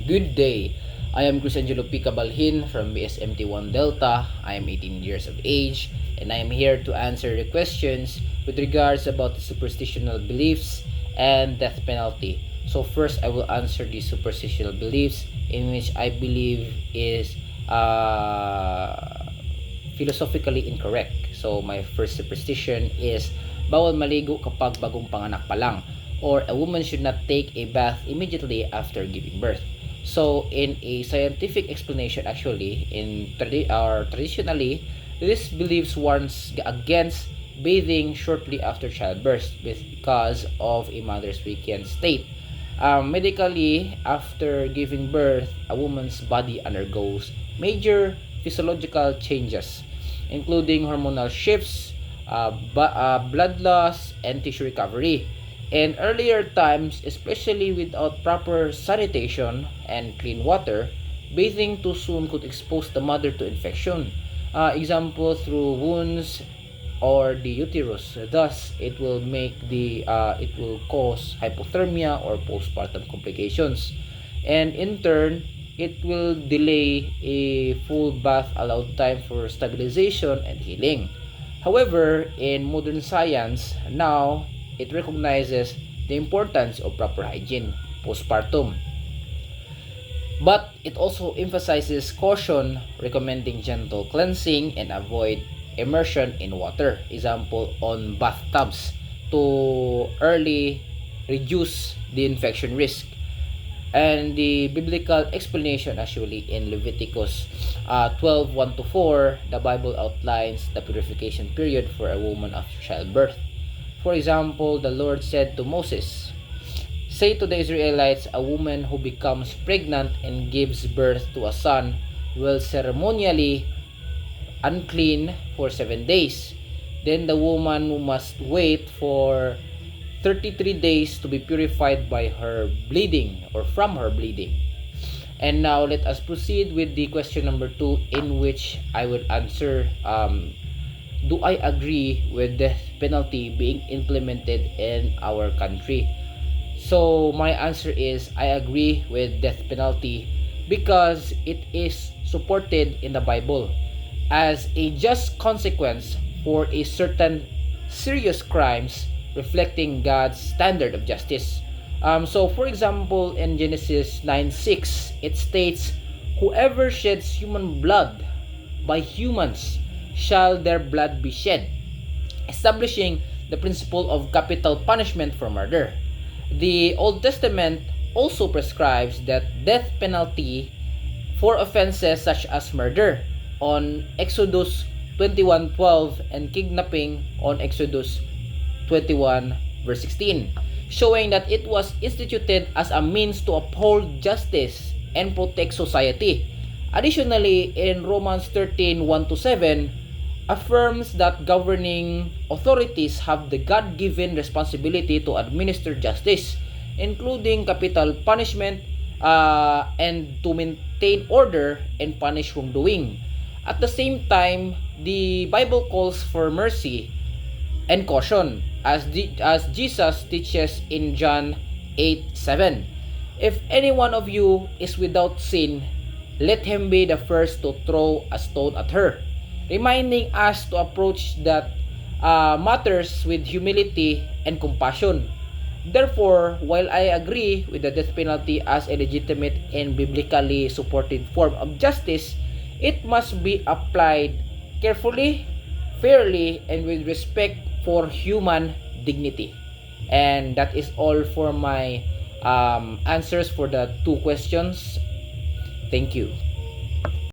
Good day. I am Cruzangelo P. Cabalhin from BSMT1 Delta. I am 18 years of age and I am here to answer the questions with regards about the superstitional beliefs and death penalty. So first I will answer the superstitional beliefs in which I believe is philosophically incorrect. So my first superstition is bawal maligo kapag bagong panganak pa lang, or a woman should not take a bath immediately after giving birth. So in a scientific explanation, actually, traditionally, this beliefs warns against bathing shortly after childbirth because of a mother's weakened state. Medically, after giving birth, a woman's body undergoes major physiological changes, including hormonal shifts, blood loss, and tissue recovery. In earlier times, especially without proper sanitation and clean water, bathing too soon could expose the mother to infection. Example, through wounds or the uterus. Thus, it will cause hypothermia or postpartum complications. And in turn, it will delay a full bath allowed time for stabilization and healing. However, in modern science, now it recognizes the importance of proper hygiene postpartum. But it also emphasizes caution, recommending gentle cleansing and avoid immersion in water. Example, on bathtubs to early reduce the infection risk. And the biblical explanation, actually, in Leviticus 12:1-4, the Bible outlines the purification period for a woman after childbirth. For example, the Lord said to Moses, "Say to the Israelites, a woman who becomes pregnant and gives birth to a son will ceremonially unclean for 7 days. Then the woman must wait for 33 days to be purified by her bleeding or from her bleeding." And now let us proceed with the question number 2, in which I will answer, do I agree with death penalty being implemented in our country? So my answer is I agree with death penalty because it is supported in the Bible as a just consequence for a certain serious crimes, reflecting God's standard of justice. So for example, in Genesis 9:6, it states, "Whoever sheds human blood, by humans shall their blood be shed," establishing the principle of capital punishment for murder. The Old Testament also prescribes that death penalty for offenses such as murder on Exodus 21:12 and kidnapping on Exodus 21 verse 16, showing that it was instituted as a means to uphold justice and protect society. Additionally, in Romans 13:1-7, affirms that governing authorities have the God-given responsibility to administer justice, including capital punishment, and to maintain order and punish wrongdoing. At the same time, the Bible calls for mercy and caution, as Jesus teaches in John 8:7. "If any one of you is without sin, let him be the first to throw a stone at her," reminding us to approach that matters with humility and compassion. Therefore, while I agree with the death penalty as a legitimate and biblically supported form of justice, it must be applied carefully, fairly, and with respect for human dignity. And that is all for my answers for the 2 questions. Thank you.